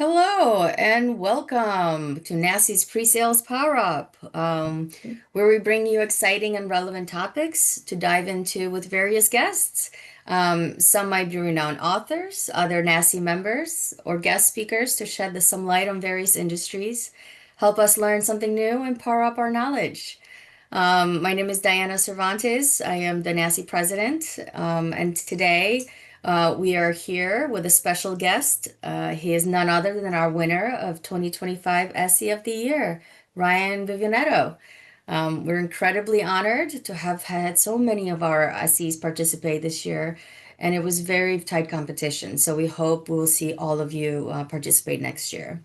Hello and welcome to NASI's Pre-Sales Power Up, where we bring you exciting and relevant topics to dive into with various guests. Some might be renowned authors, other NASI members, or guest speakers to shed some light on various industries, help us learn something new, and power up our knowledge. My name is Diana Cervantes. I am the NASI president, and today we are here with a special guest. He is none other than our winner of 2025 SE of the Year, Ryan Vivianetto. We're incredibly honored to have had so many of our SEs participate this year, and it was very tight competition. So we hope we'll see all of you participate next year.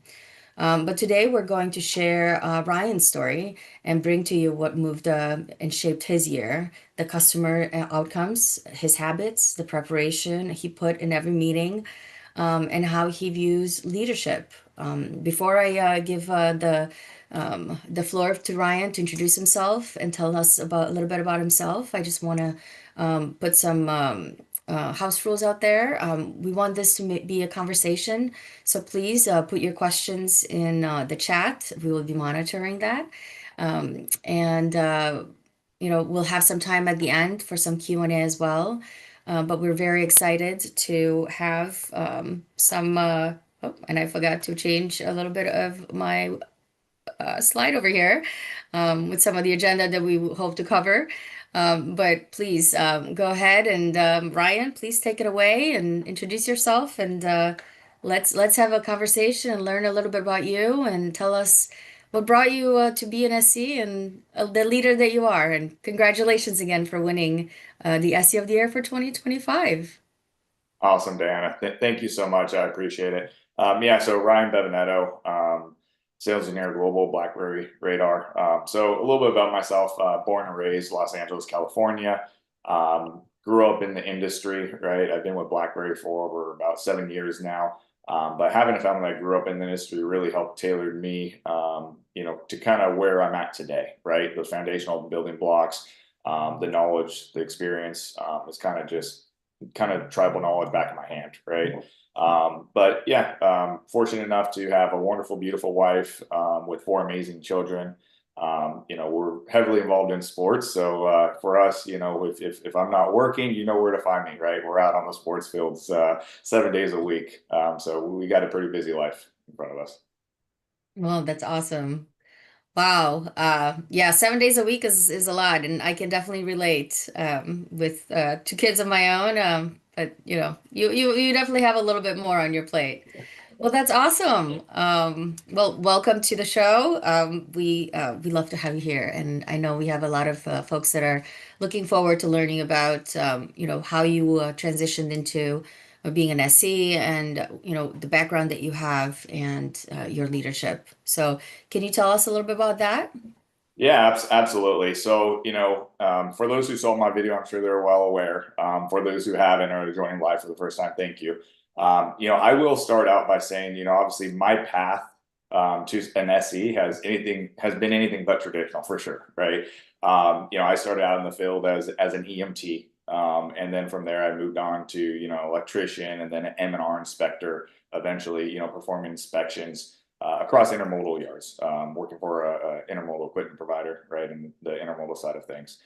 But today we're going to share Ryan's story and bring to you what moved and shaped his year, the customer outcomes, his habits, the preparation he put in every meeting, and how he views leadership. Before I give the floor to Ryan to introduce himself and tell us about a little bit about himself, I just want to put some house rules out there. We want this to be a conversation, so please put your questions in the chat. We will be monitoring that, and we'll have some time at the end for some Q&A as well. But we're very excited to have some. Oh, and I forgot to change a little bit of my slide over here with some of the agenda that we hope to cover. But please go ahead and Ryan, please take it away and introduce yourself and let's have a conversation and learn a little bit about you and tell us what brought you to be an SC and the leader that you are. And congratulations again for winning the SC of the Year for 2025. Awesome, Diana. Thank you so much. I appreciate it. Yeah, so Ryan Bevanetto, sales engineer, global BlackBerry Radar. So a little bit about myself, born and raised Los Angeles, California. Grew up in the industry, right? I've been with BlackBerry for over about 7 years now. But having a family that grew up in the industry really helped tailor me, to kind of where I'm at today, right? Those foundational building blocks, the knowledge, the experience, is kind of tribal knowledge back in my hand, right? But yeah, fortunate enough to have a wonderful, beautiful wife with four amazing children. We're heavily involved in sports, so for us, if I'm not working, you know where to find me, right? We're out on the sports fields 7 days a week, so we got a pretty busy life in front of us. Well, that's awesome. Wow. Yeah, 7 days a week is a lot, and I can definitely relate with two kids of my own. But you definitely have a little bit more on your plate. Well, that's awesome. Well, welcome to the show. We love to have you here, and I know we have a lot of folks that are looking forward to learning about how you transitioned into being an SE and the background that you have and your leadership. So, can you tell us a little bit about that? Yeah, absolutely. So, for those who saw my video, I'm sure they're well aware. For those who haven't or are joining live for the first time, thank you. I will start out by saying, obviously my path to an SE has been anything but traditional for sure, right? I started out in the field as an EMT, and then from there I moved on to electrician and then an M&R inspector. Eventually, performing inspections across intermodal yards, working for a intermodal equipment provider, right, in the intermodal side of things.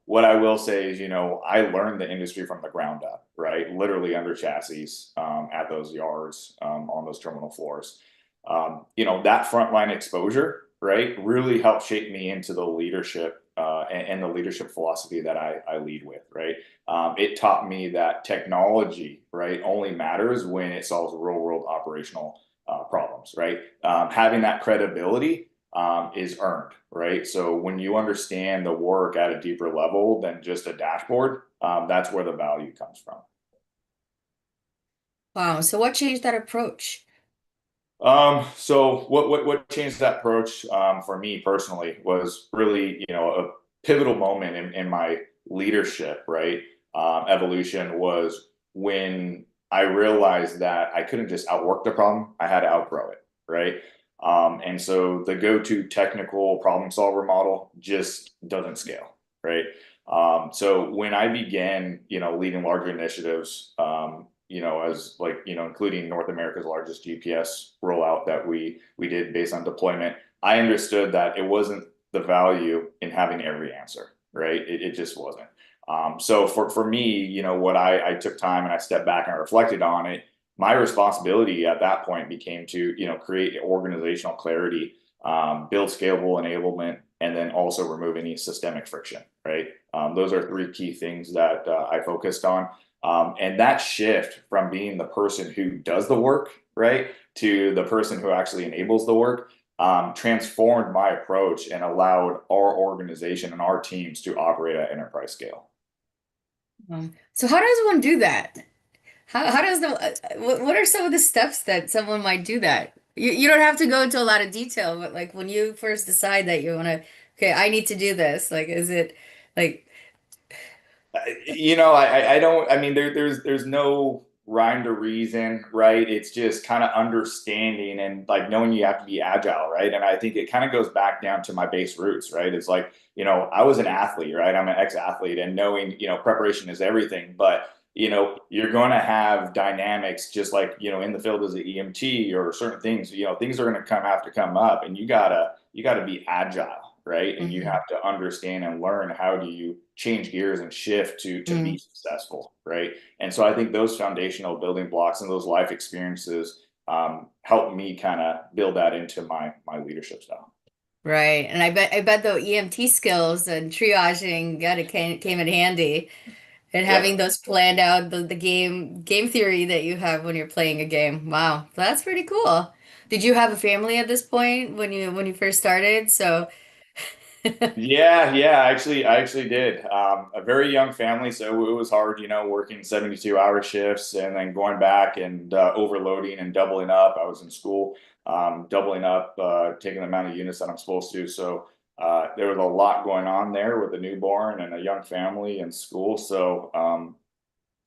What I will say is, I learned the industry from the ground up, right, literally under chassis, at those yards, on those terminal floors. That frontline exposure, right, really helped shape me into the leadership and the leadership philosophy that I lead with, right? It taught me that technology, right, only matters when it solves real world operational problems, right? Having that credibility is earned, right? So when you understand the work at a deeper level than just a dashboard, that's where the value comes from. Wow. So, what changed that approach? So what changed that approach for me personally was really, a pivotal moment in my leadership, right? Evolution was when I realized that I couldn't just outwork the problem, I had to outgrow it, right? And so the go-to technical problem solver model just doesn't scale, right? So when I began, leading larger initiatives, as like, including North America's largest GPS rollout that we did based on deployment, I understood that it wasn't the value in having every answer, right? It just wasn't. So for me, what I took time and I stepped back and I reflected on it. My responsibility at that point became to, create organizational clarity, build scalable enablement, and then also remove any systemic friction, right? Those are three key things that I focused on. And that shift from being the person who does the work, right, to the person who actually enables the work, transformed my approach and allowed our organization and our teams to operate at enterprise scale. So how does one do that? How does what are some of the steps that someone might do that? You don't have to go into a lot of detail, but like when you first decide that you want to, okay, I need to do this, like, is it like, I don't. I mean, there's no rhyme to reason, right? It's just kind of understanding and like knowing you have to be agile, right? And I think it kind of goes back down to my base roots, right? It's like, I was an athlete, right? I'm an ex-athlete, and knowing, preparation is everything, but you're going to have dynamics just like, in the field as an EMT or certain things, things are going to have to come up, and you gotta be agile, right? And you mhm, have to understand and learn how do you change gears and shift to be mm, successful, right? And so I think those foundational building blocks and those life experiences help me kind of build that into my leadership style. right? And I bet the EMT skills and triaging got it came in handy. And having Yep. those planned out, the game theory that you have when you're playing a game. Wow, that's pretty cool. Did you have a family at this point when you first started? So Yeah. I actually did. A very young family, so it was hard, working 72-hour shifts and then going back and overloading and doubling up. I was in school, doubling up, taking the amount of units that I'm supposed to. So there was a lot going on there with a newborn and a young family and school. So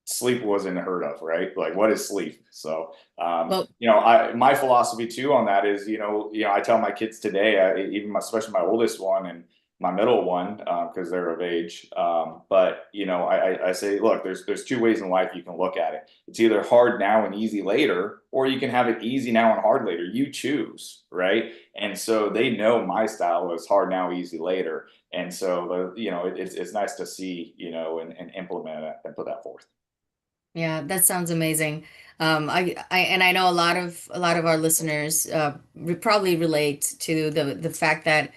sleep wasn't heard of, right? Like, what is sleep? So, well, I my philosophy too on that is, I tell my kids today, even especially my oldest one and my middle one, because they're of age. But I say, look, there's two ways in life you can look at it. It's either hard now and easy later, or you can have it easy now and hard later. You choose, right? And so they know my style is hard now, easy later. And so, it's nice to see, and implement it and put that forth. yeah, that sounds amazing. I know a lot of our listeners probably relate to the fact that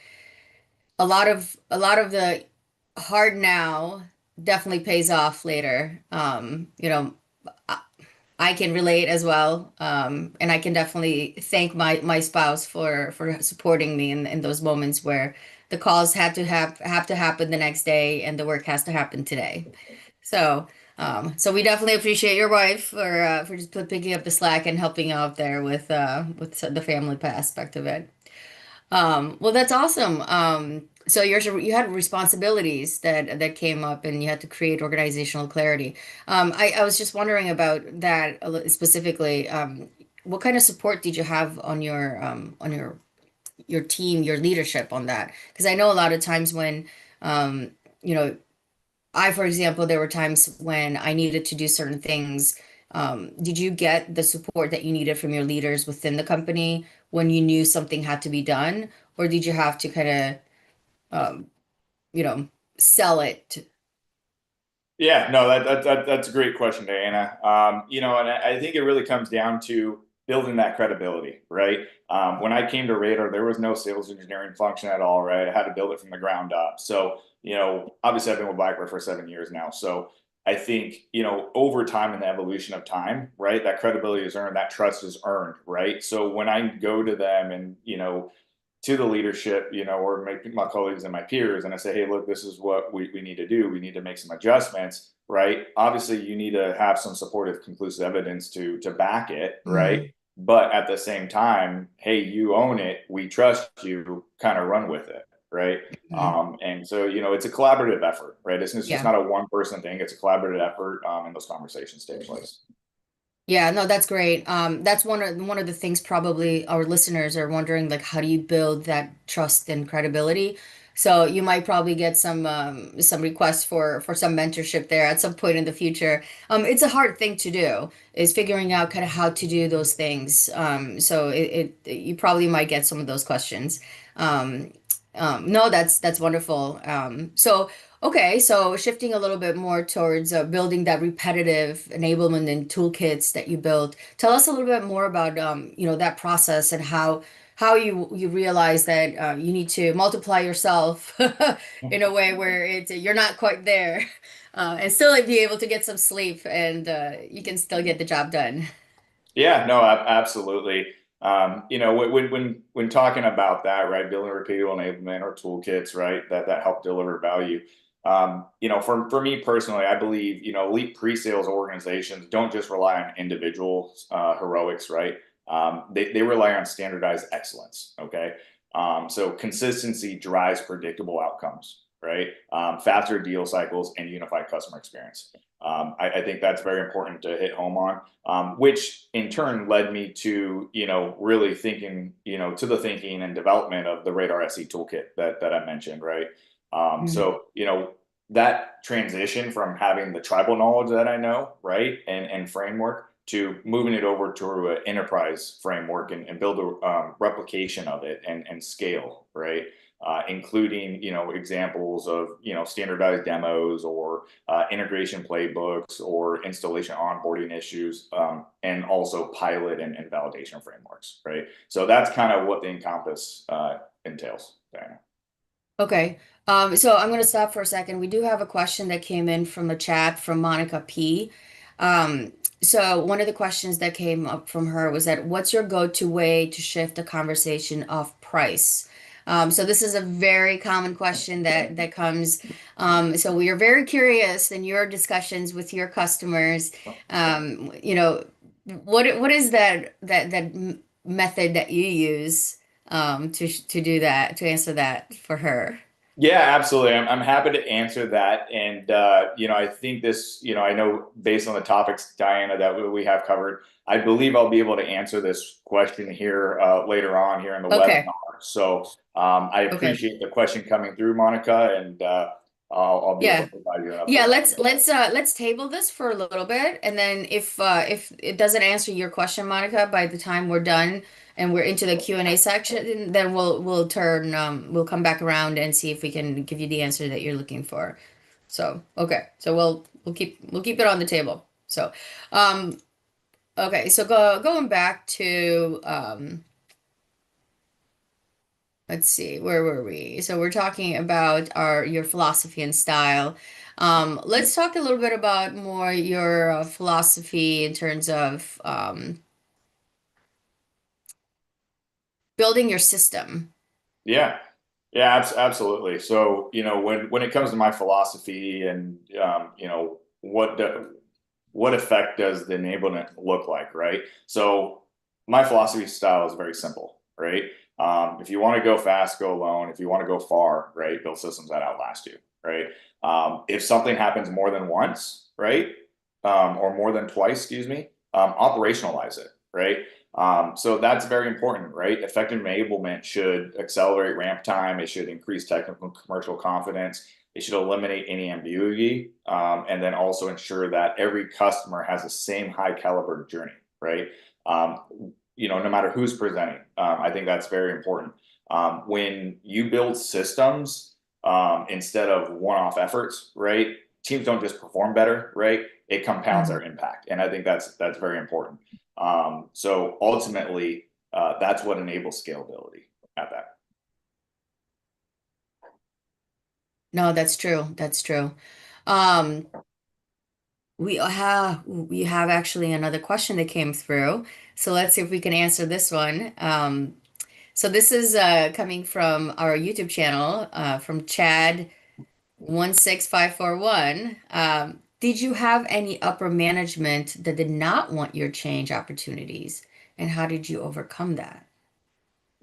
a lot of the hard now definitely pays off later. I can relate as well, and I can definitely thank my spouse for supporting me in those moments where the calls have to happen the next day and the work has to happen today. So we definitely appreciate your wife for just picking up the slack and helping out there with the family aspect of it. Well, that's awesome. So you had responsibilities that came up, and you had to create organizational clarity. I was just wondering about that specifically. What kind of support did you have on your team, your leadership on that? Because I know a lot of times when you know for example, there were times when I needed to do certain things. Did you get the support that you needed from your leaders within the company when you knew something had to be done, or did you have to kind of, you know, sell it? Yeah, no, that's a great question, Diana. And I think it really comes down to building that credibility, right? When I came to Radar, there was no sales engineering function at all, right? I had to build it from the ground up. So, obviously I've been with Blackbird for 7 years now. So I think, over time and the evolution of time, right, that credibility is earned, that trust is earned, right? So when I go to them and, to the leadership, or my colleagues and my peers, and I say, hey, look, this is what we need to do. We need to make some adjustments, right? Obviously, you need to have some supportive, conclusive evidence to back it, right? Mm, But at the same time, hey, you own it. We trust you. Kind of run with it, right? mm, And so, it's a collaborative effort, right? It's just yeah. not a one person thing. It's a collaborative effort, and those conversations take place. Yeah, no, that's great. That's one of the things probably our listeners are wondering, like, how do you build that trust and credibility? So you might probably get some requests for some mentorship there at some point in the future. It's a hard thing to do, is figuring out kind of how to do those things. So you probably might get some of those questions. Um, no, that's wonderful. Okay, so shifting a little bit more towards building that repetitive enablement and toolkits that you built. Tell us a little bit more about that process and how you realize that you need to multiply yourself in a way where you're not quite there, and still be able to get some sleep, and you can still get the job done. Yeah, no, absolutely. When talking about that, right, building repeatable enablement or toolkits, right, that help deliver value. For me personally, I believe elite pre-sales organizations don't just rely on individual heroics, right? They rely on standardized excellence. Okay, so consistency drives predictable outcomes, right? Faster deal cycles and unified customer experience. I think that's very important to hit home on, which in turn led me to, really thinking, to the thinking and development of the Radar SE toolkit that I mentioned, right? Mhm. So, that transition from having the tribal knowledge that I know, right, and framework to moving it over to an enterprise framework and build a replication of it and scale, right? Including, examples of, standardized demos or integration playbooks or installation onboarding issues, and also pilot and validation frameworks, right? So that's kind of what the Encompass entails, Diana. Okay. So I'm going to stop for a second. We do have a question that came in from a chat from Monica P. So one of the questions that came up from her was that what's your go-to way to shift the conversation off price? So this is a very common question that comes. So we are very curious in your discussions with your customers. What is that method that you use? To do that, to answer that for her. Yeah, absolutely. I'm happy to answer that. And, I think this, I know based on the topics, Diana, that we have covered, I believe I'll be able to answer this question here later on here in the Okay. webinar. So I Okay. appreciate the question coming through, Monica, and I'll be able Yeah. to provide you an Yeah, update on it. let's table this for a little bit, and then if it doesn't answer your question, Monica, by the time we're done and we're into the Q&A section, then we'll come back around and see if we can give you the answer that you're looking for. So, okay. So we'll keep it on the table. So, um okay, so going back to let's see, where were we? So we're talking about your philosophy and style. Let's talk a little bit about more your philosophy in terms of building your system. Yeah. Yeah, absolutely. So, when it comes to my philosophy and what effect does the enablement look like, right? So, my philosophy style is very simple, right? If you want to go fast, go alone. If you want to go far, right, build systems that outlast you, right? If something happens more than once, right, or more than twice, excuse me, operationalize it, right? So that's very important, right? Effective enablement should accelerate ramp time. It should increase technical and commercial confidence. It should eliminate any ambiguity, and then also ensure that every customer has the same high caliber journey, right? No matter who's presenting. I think that's very important. When you build systems instead of one-off efforts, right? Teams don't just perform better, right? It compounds their Mhm. impact, and I think that's very important. So ultimately, that's what enables scalability at that. No, that's true. That's true. Um, we have actually another question that came through. So let's see if we can answer this one. So this is coming from our YouTube channel, from Chad 16541. Did you have any upper management that did not want your change opportunities? And how did you overcome that?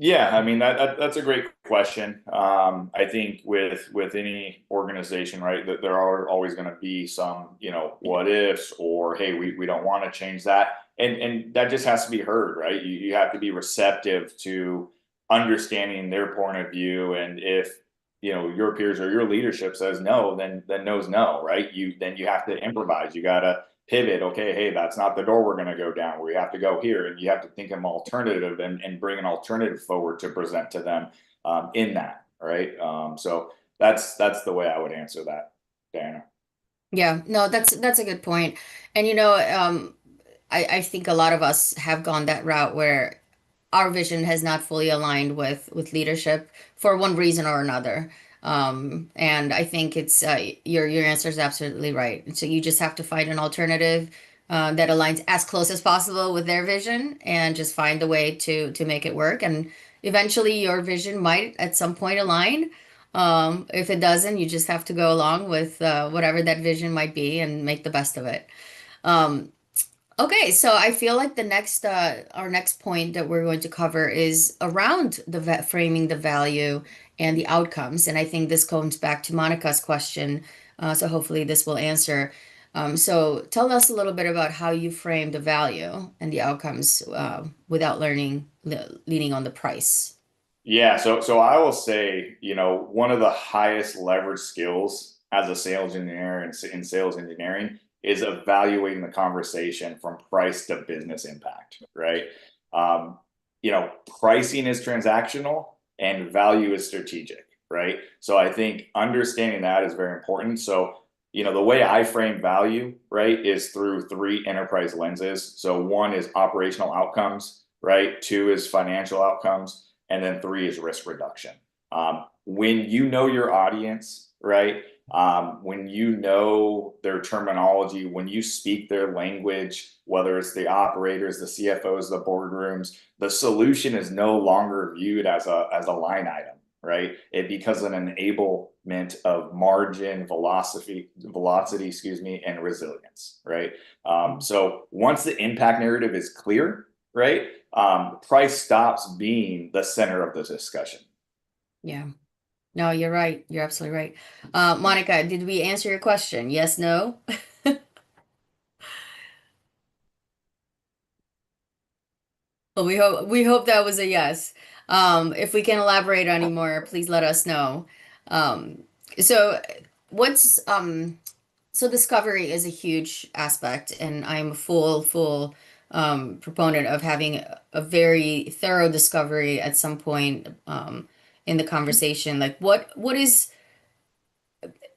Yeah, I mean that's a great question. I think with any organization, right, that there are always going to be some, what ifs or hey, we don't want to change that, and that just has to be heard, right? You have to be receptive to understanding their point of view, and if your peers or your leadership says no, then no's no, right? You have to improvise. You gotta pivot. Okay, hey, that's not the door we're gonna go down. We have to go here, and you have to think of an alternative and bring an alternative forward to present to them in that, right? So that's the way I would answer that, Diana. Yeah, no, that's a good point. And I think a lot of us have gone that route where our vision has not fully aligned with leadership for one reason or another. And I think it's your answer is absolutely right. So you just have to find an alternative that aligns as close as possible with their vision, and just find a way to make it work. And eventually, your vision might at some point align. If it doesn't, you just have to go along with whatever that vision might be and make the best of it. Um, Okay, so I feel like our next point that we're going to cover is around framing the value and the outcomes. And I think this comes back to Monica's question. So hopefully this will answer. So tell us a little bit about how you frame the value and the outcomes without leaning on the price. Yeah, so I will say, one of the highest leverage skills as a sales engineer in sales engineering is evaluating the conversation from price to business impact, right? Um, Pricing is transactional and value is strategic, right? So I think understanding that is very important. So, the way I frame value, right, is through three enterprise lenses. So one is operational outcomes, right? Two is financial outcomes, and then three is risk reduction. When you know your audience, right? When you know their terminology, when you speak their language, whether it's the operators, the CFOs, the boardrooms, the solution is no longer viewed as a line item, right? It becomes an enablement of margin, velocity, excuse me, and resilience, right? So once the impact narrative is clear, right? Price stops being the center of the discussion. Yeah. No, you're right. You're absolutely right. Monica, did we answer your question? Yes, no? Well, we hope that was a yes. If we can elaborate any more, please let us know. Um, so what's so discovery is a huge aspect, and I'm a full proponent of having a very thorough discovery at some point in the conversation. Like what is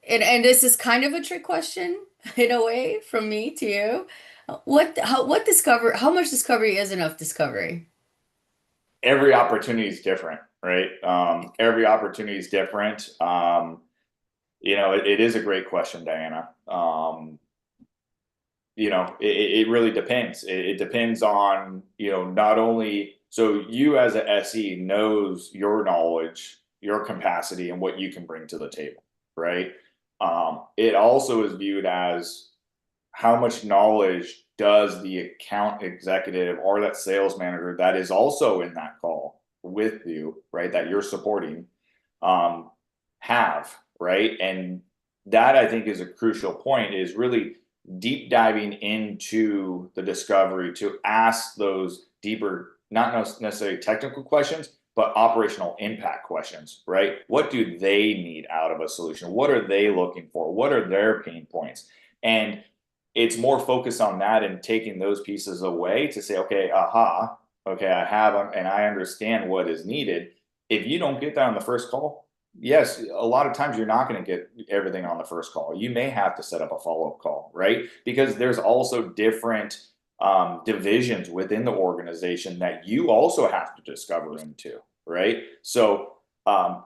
and this is kind of a trick question in a way from me to you. How much discovery is enough discovery? Every opportunity is different, right? Every opportunity is different. It is a great question, Diana. It really depends. It depends on, not only, so you as a SE knows your knowledge, your capacity, and what you can bring to the table, right? It also is viewed as how much knowledge does the account executive or that sales manager that is also in that call with you, right, that you're supporting, um, have, right? And that I think is a crucial point, is really deep diving into the discovery to ask those deeper, not necessarily technical questions, but operational impact questions, right? What do they need out of a solution? What are they looking for? What are their pain points? And it's more focused on that and taking those pieces away to say, okay, aha, okay, I have them and I understand what is needed. If you don't get that on the first call, yes, a lot of times you're not going to get everything on the first call. You may have to set up a follow-up call, right? Because there's also different divisions within the organization that you also have to discover into, right? So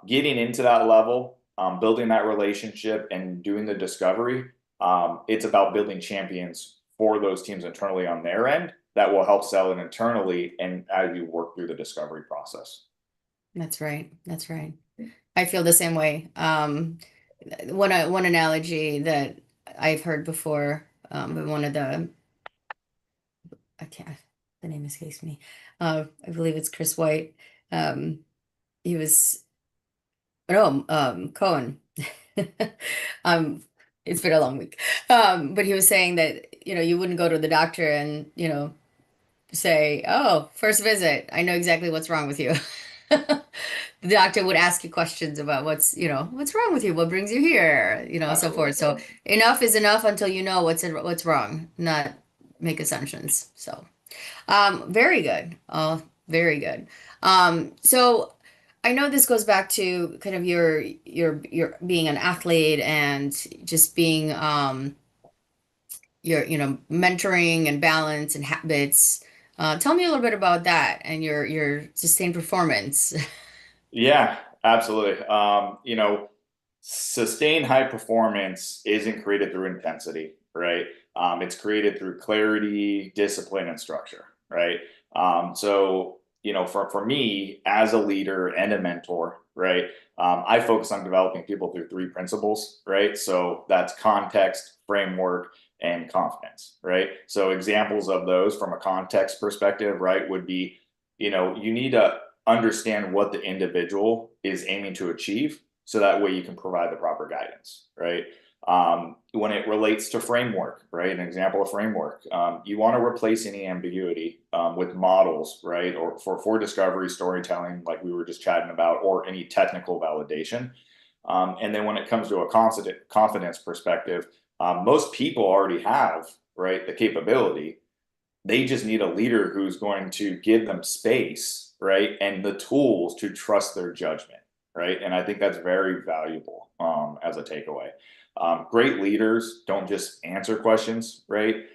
getting into that level, building that relationship and doing the discovery, it's about building champions for those teams internally on their end that will help sell it internally and as you work through the discovery process. That's right. That's right. I feel the same way. One analogy that I've heard before, but one of the I can't the name escapes me. I believe it's Chris White. Um, he was no Cohen. Um, it's been a long week. But he was saying that you wouldn't go to the doctor and say, "Oh, first visit, I know exactly what's wrong with you." the doctor would ask you questions about what's wrong with you, what brings you here, so Absolutely. forth. So enough is enough until you know what's wrong, not make assumptions. So, very good. Oh, very good. So I know this goes back to kind of your being an athlete and just being your mentoring and balance and habits. Tell me a little bit about that and your sustained performance. Yeah, absolutely. Sustained high performance isn't created through intensity, right? It's created through clarity, discipline, and structure, right? For me as a leader and a mentor, right? I focus on developing people through three principles, right? So that's context, framework, and confidence, right? So examples of those from a context perspective, right, would be, you need to understand what the individual is aiming to achieve so that way you can provide the proper guidance, right? When it relates to framework, right? An example of framework, you want to replace any ambiguity with models, right? Or for discovery, storytelling, like we were just chatting about, or any technical validation. And then when it comes to a confidence perspective, most people already have, right, the capability. They just need a leader who's going to give them space, right, and the tools to trust their judgment, right. And I think that's very valuable as a takeaway. Great leaders don't just answer questions, right.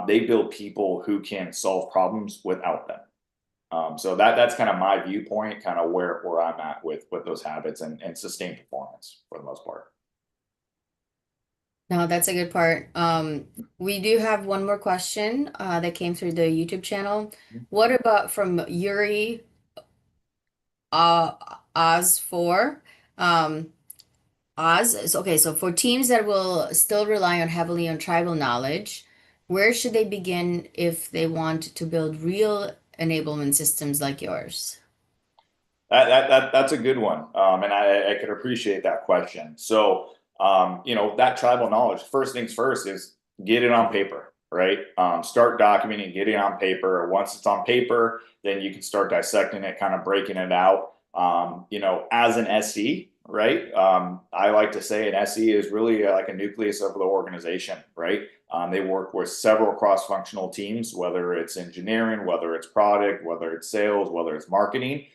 They build people who can solve problems without them. So that's kind of my viewpoint, kind of where I'm at with those habits and sustained performance for the most part. No, that's a good part. We do have one more question that came through the YouTube channel. What about from Yuri uh, Oz 4? Um, okay, so for teams that will still rely on heavily on tribal knowledge, where should they begin if they want to build real enablement systems like yours? That's a good one, and I could appreciate that question. So, that tribal knowledge. First things first is get it on paper, right? Start documenting, get it on paper. Once it's on paper, then you can start dissecting it, kind of breaking it out. As an SE, right? I like to say an SE is really like a nucleus of the organization, right? They work with several cross-functional teams, whether it's engineering, whether it's product, whether it's sales, whether it's marketing.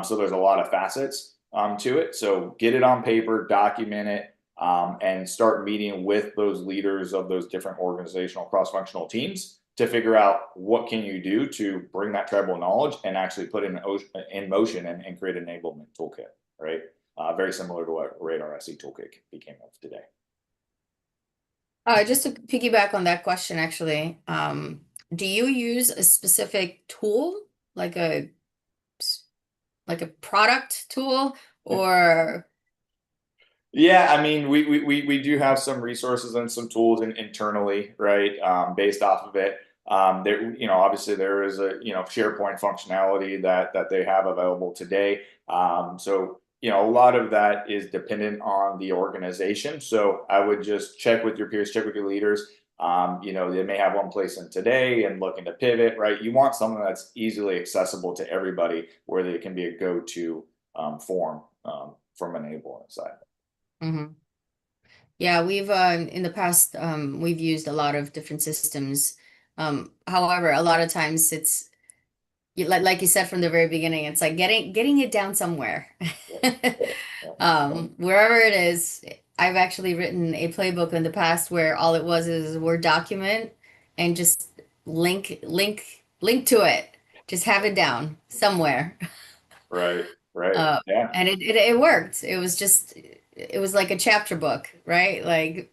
So there's a lot of facets to it. So get it on paper, document it, and start meeting with those leaders of those different organizational cross-functional teams to figure out what can you do to bring that tribal knowledge and actually put in motion and create an enablement toolkit, right? Very similar to what Radar SE toolkit became of today. Just to piggyback on that question, actually, do you use a specific tool, like a product tool, or Yeah, I mean, we do have some resources and some tools internally, right? Based off of it. Obviously there is a, SharePoint functionality that they have available today. A lot of that is dependent on the organization. So I would just check with your peers, check with your leaders. They may have one place in today and looking to pivot, right? You want something that's easily accessible to everybody where they can be a go-to form from an enablement side. Mhm. Yeah, we've in the past we've used a lot of different systems. However, a lot of times it's like you said from the very beginning, it's like getting it down somewhere. Yeah, yeah, Wherever it is, I've actually written a playbook in the past where all it was is a Word document and just link to it. Just have it down somewhere. right, right. Uh, Yeah. and it worked. It was like a chapter book, right? Like,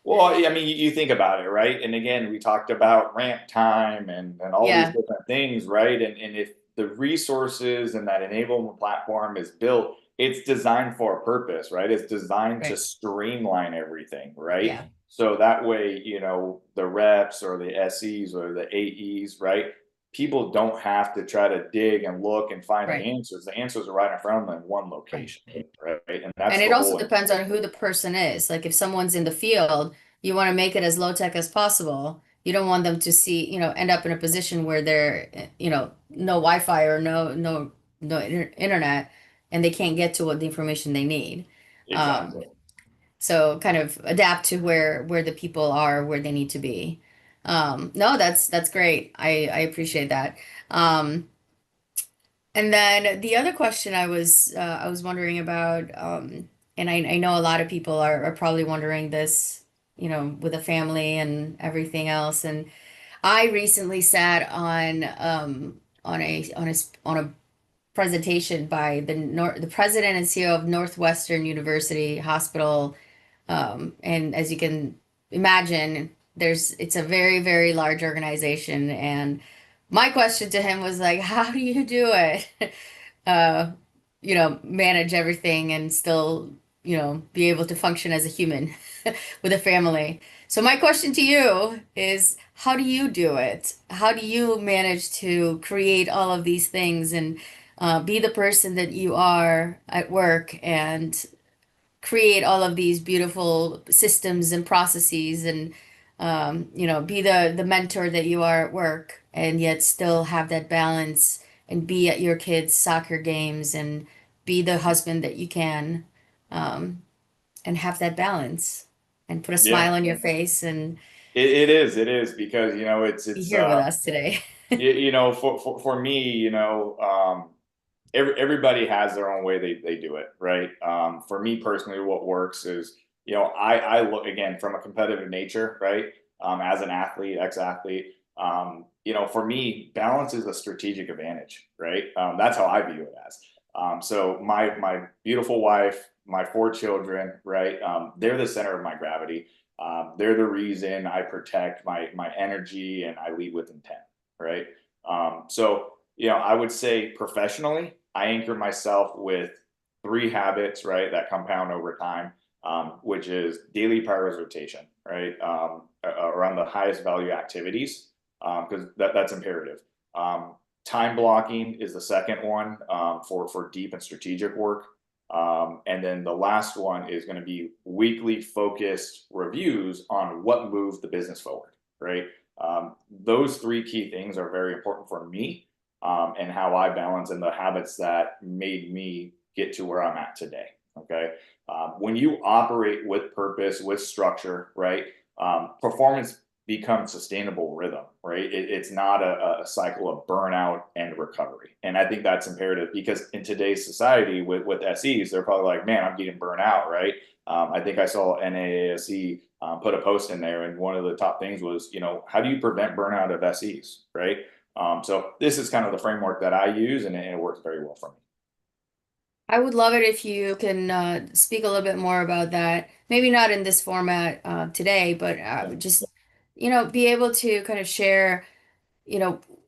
Well, I mean, you think about it, right? And again, we talked about ramp time and all these yeah, different things, right? And if the resources and that enablement platform is built, it's designed for a purpose, right? It's designed to right. streamline everything, right? Yeah, So that way, the reps or the SEs or the AEs, right? People don't have to try to dig and look and find the right, answers. The answers are right in front of them in one right. location, right? And And that's it the also whole depends on intent. who the person is. Like if someone's in the field, you want to make it as low tech as possible. You don't want them to see, end up in a position where they're, no Wi-Fi or no internet. and they can't get to what the information they need. Exactly. So kind of adapt to where the people are, where they need to be. No, that's great. I appreciate that. Um, and then the other question I was wondering about, and I know a lot of people are probably wondering this, with a family and everything else. And I recently sat on a presentation by the president and CEO of Northwestern University Hospital, and as you can imagine, it's a very, very large organization. And my question to him was like, how do you do it? Uh, manage everything and still, be able to function as a human with a family. So my question to you is, how do you do it? How do you manage to create all of these things and be the person that you are at work and create all of these beautiful systems and processes and be the mentor that you are at work and yet still have that balance and be at your kids' soccer games and be the husband that you can, um, and have that balance and put a Yeah, smile on your face and it is because be here with us today. for me, everybody has their own way they do it, right? For me personally, what works is, I look again from a competitive nature, right? As an athlete, ex-athlete, for me, balance is a strategic advantage, right? That's how I view it as. So my beautiful wife, my four children, right? They're the center of my gravity. They're the reason I protect my energy and I lead with intent, right? So I would say professionally, I anchor myself with three habits, right, that compound over time, which is daily prioritization, right, around the highest value activities, because that's imperative. Um, Time blocking is the second one, for deep and strategic work. And then the last one is going to be weekly focused reviews on what moved the business forward, right? Those three key things are very important for me, and how I balance and the habits that made me get to where I'm at today. Okay. When you operate with purpose, with structure, right? Performance becomes sustainable rhythm, right? It's not a cycle of burnout and recovery. And I think that's imperative because in today's society with SEs, they're probably like, man, I'm getting burnt out, right? I think I saw NAASE put a post in there, and one of the top things was, how do you prevent burnout of SEs, right? So this is kind of the framework that I use, and it works very well for me. I would love it if you can speak a little bit more about that. Maybe not in this format today, but Yeah. just, be able to kind of share,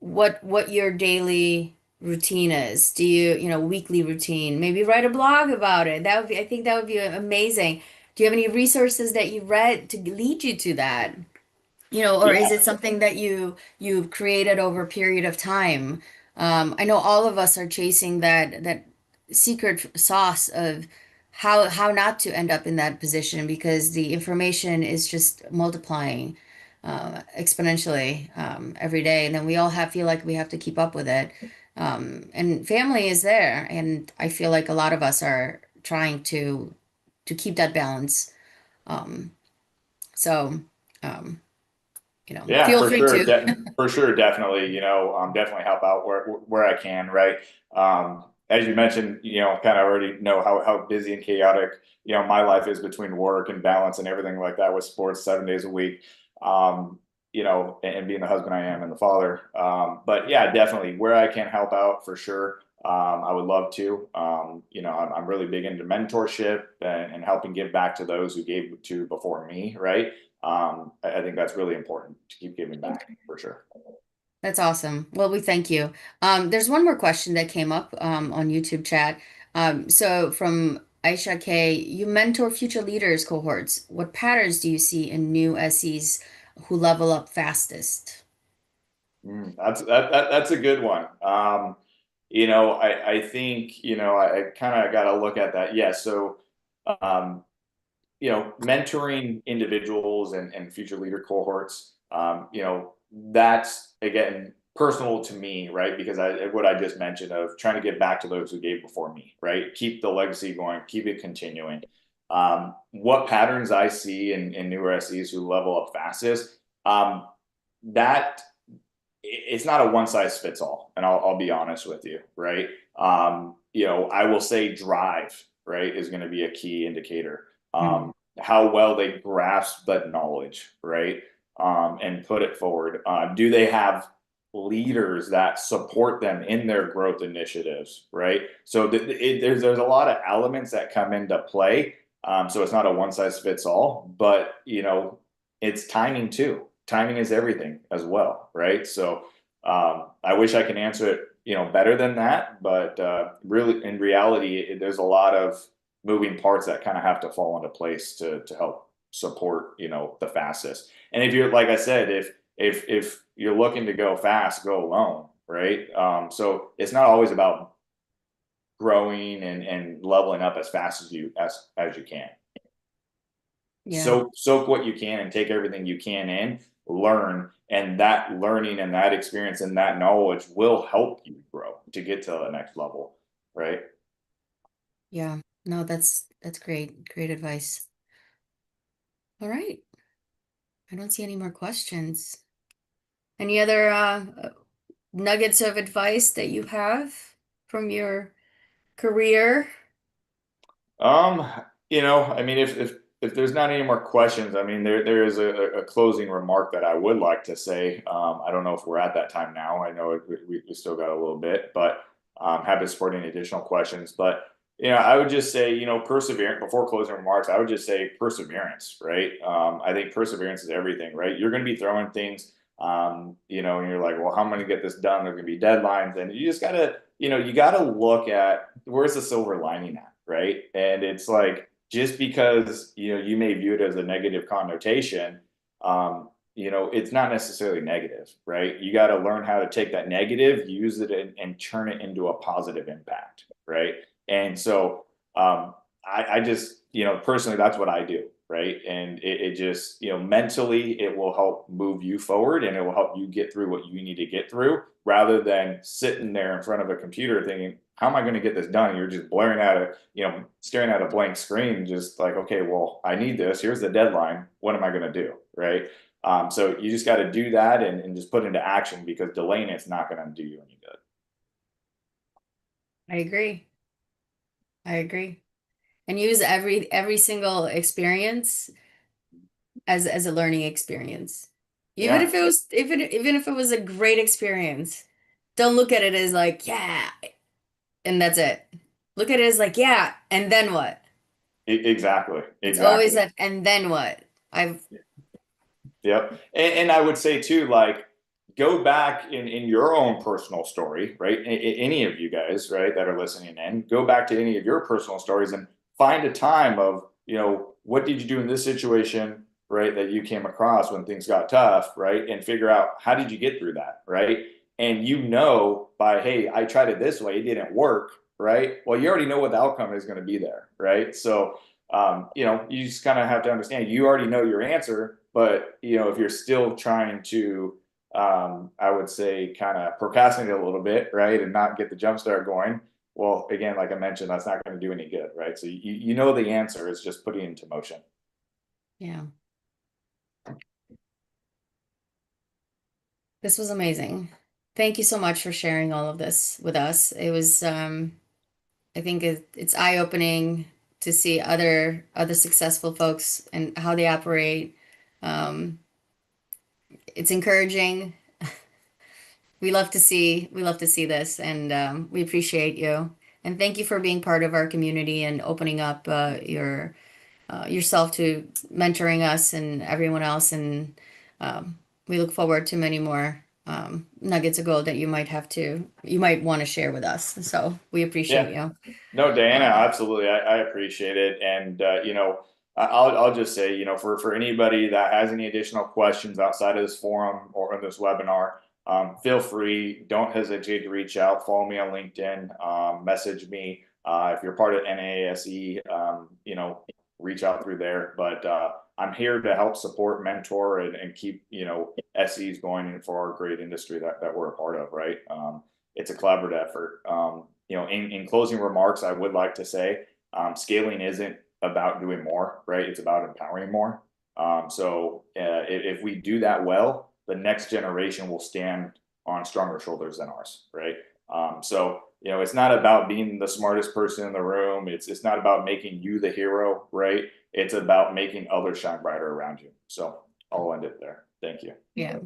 what your daily routine is. Do you, weekly routine? Maybe write a blog about it. I think that would be amazing. Do you have any resources that you read to lead you to that? Or is Yeah. it something that you've created over a period of time? I know all of us are chasing that secret sauce of how not to end up in that position because the information is just multiplying exponentially every day, and then we all feel like we have to keep up with it. And family is there, and I feel like a lot of us are trying to keep that balance. Um, so. Um, Yeah, feel for free sure. to. For sure, definitely, definitely help out where I can, right? As you mentioned, kind of already know how busy and chaotic, my life is between work and balance and everything like that with sports 7 days a week. And being the husband I am and the father. But yeah, definitely where I can help out for sure. I would love to. I'm really big into mentorship and helping give back to those who gave to before me, right? I think that's really important to keep giving back for sure. That's awesome. Well, we thank you. There's one more question that came up on YouTube chat. So from Aisha K, you mentor future leaders cohorts. What patterns do you see in new SEs who level up fastest? That's a good one. I think I kind of got to look at that. Yeah, so um, mentoring individuals and future leader cohorts, that's again personal to me, right? Because what I just mentioned of trying to get back to those who gave before me, right? Keep the legacy going, keep it continuing. What patterns I see in newer SEs who level up fastest, that it's not a one size fits all, and I'll be honest with you, right? I will say drive, right, is going to be a key indicator. Mhm. How well they grasp that knowledge, right, and put it forward. Do they have leaders that support them in their growth initiatives, right? So there's a lot of elements that come into play. So it's not a one size fits all, but it's timing too. Timing is everything as well, right? So I wish I can answer it, better than that, but really, in reality, there's a lot of moving parts that kind of have to fall into place to help support, the fastest. And if you're, like I said, if you're looking to go fast, go alone, right? So it's not always about growing and leveling up as fast as you can. Yeah. Soak what you can and take everything you can in, learn, and that learning and that experience and that knowledge will help you grow to get to the next level, right? Yeah. No, that's great. Great advice. All right. I don't see any more questions. Any other nuggets of advice that you have from your career? Um, I mean, if there's not any more questions, I mean, there is a closing remark that I would like to say. I don't know if we're at that time now. I know we still got a little bit, but happy to support any additional questions. But I would just say, perseverance before closing remarks. I would just say perseverance, right? I think perseverance is everything, right? You're going to be throwing things, and you're like, well, how am I going to get this done? There's going to be deadlines, and you just gotta, you gotta look at where's the silver lining at, right? And it's like just because you may view it as a negative connotation, it's not necessarily negative, right? You got to learn how to take that negative, use it, and turn it into a positive impact, right? And so I just personally that's what I do, right? And it just mentally it will help move you forward and it will help you get through what you need to get through rather than sitting there in front of a computer thinking, how am I going to get this done? And you're just blaring at a, staring at a blank screen, just like, okay, well, I need this. Here's the deadline. What am I going to do? Right. So you just got to do that and just put into action because delaying it's not going to do you any good. I agree. I agree. And use every single experience as a learning experience. Even Yeah, if it was even if it was a great experience, don't look at it as like, yeah, and that's it. Look at it as like, yeah, and then what? exactly. It's always Exactly. that, and then what? I've Yep. And I would say too, like, go back in your own personal story, right? Any of you guys, right, that are listening in, go back to any of your personal stories and find a time of, what did you do in this situation, right, that you came across when things got tough, right? And figure out how did you get through that, right? And by, hey, I tried it this way, it didn't work, right? Well, you already know what the outcome is going to be there, right? So you just kind of have to understand you already know your answer, but if you're still trying to, I would say, kind of procrastinate a little bit, right, and not get the jump start going. Well, again, like I mentioned, that's not going to do any good, right? So you know the answer is just putting it into motion. yeah. This was amazing. Thank you so much for sharing all of this with us. It was I think it's eye-opening to see other successful folks and how they operate. Um, it's encouraging. We love to see this, and we appreciate you. And thank you for being part of our community and opening up yourself to mentoring us and everyone else. And we look forward to many more nuggets of gold that you might want to share with us. So we appreciate Yeah. you. No, Diana, Um, absolutely. I appreciate it. And I'll just say, for anybody that has any additional questions outside of this forum or in this webinar, feel free. Don't hesitate to reach out. Follow me on LinkedIn, message me. If you're part of NASE, reach out through there. But I'm here to help support, mentor, and keep, SEs going for our great industry that we're a part of, right? It's a collaborative effort. In closing remarks, I would like to say scaling isn't about doing more, right? It's about empowering more. If we do that well, the next generation will stand on stronger shoulders than ours, right? It's not about being the smartest person in the room. It's not about making you the hero, right? It's about making others shine brighter around you. So I'll end it there. Thank you. Yeah.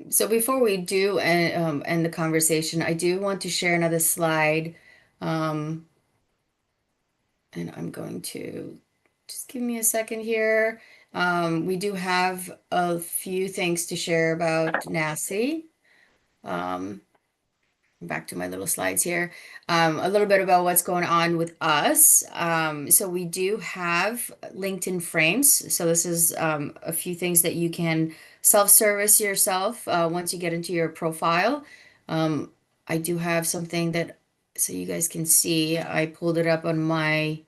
So before we do end the conversation, I do want to share another slide. Um, and I'm going to just give me a second here. We do have a few things to share about NASI. Um, Back to my little slides here. A little bit about what's going on with us. So we do have LinkedIn frames. So this is a few things that you can self-service yourself once you get into your profile. Um, I do have something that, so you guys can see, I pulled it up on my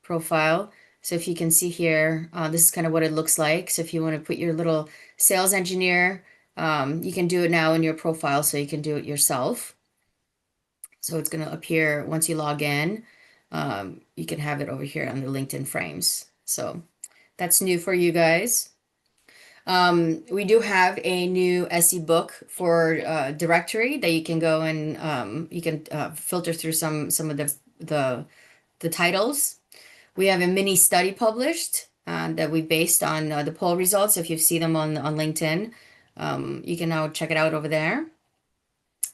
profile. So if you can see here, this is kind of what it looks like. So if you want to put your little sales engineer, you can do it now in your profile, so you can do it yourself. So it's going to appear once you log in. You can have it over here on the LinkedIn frames. So that's new for you guys. We do have a new SE book for directory that you can go and you can filter through some of the titles. We have a mini study published that we based on the poll results. If you see them on LinkedIn, you can now check it out over there.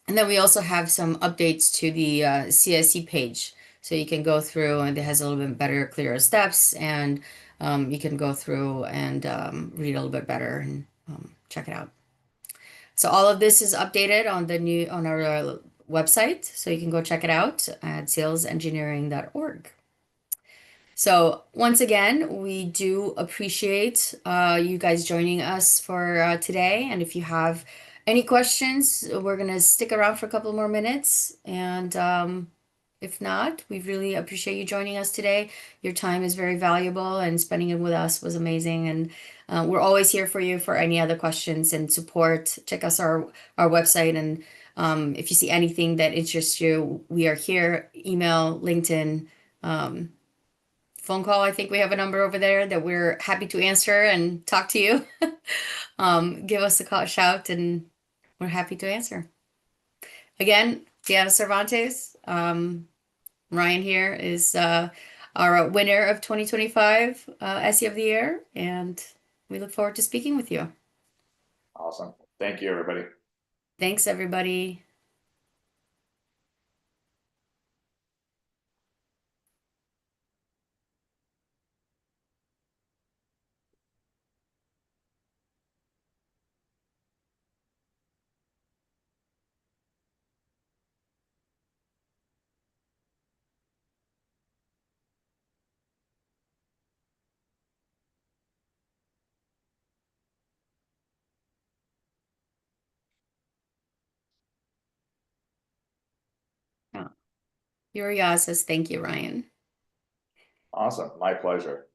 And then we also have some updates to the CSE page. So you can go through and it has a little bit better, clearer steps, and you can go through and read a little bit better and check it out. So all of this is updated on our website. So you can go check it out at salesengineering.org. So once again, we do appreciate you guys joining us for today. And if you have any questions, we're gonna stick around for a couple more minutes. And if not, we really appreciate you joining us today. Your time is very valuable, and spending it with us was amazing. And we're always here for you for any other questions and support. Check us our website, and if you see anything that interests you, we are here. Email, LinkedIn. Phone call. I think we have a number over there that we're happy to answer and talk to you. Give us a call, shout, and we're happy to answer. Again, Diana Cervantes, Ryan here is our winner of 2025 SE of the Year, and we look forward to speaking with you. Awesome. Thank you, everybody. Thanks, everybody. Oh, Uriah says, thank you, Ryan. Awesome. My pleasure.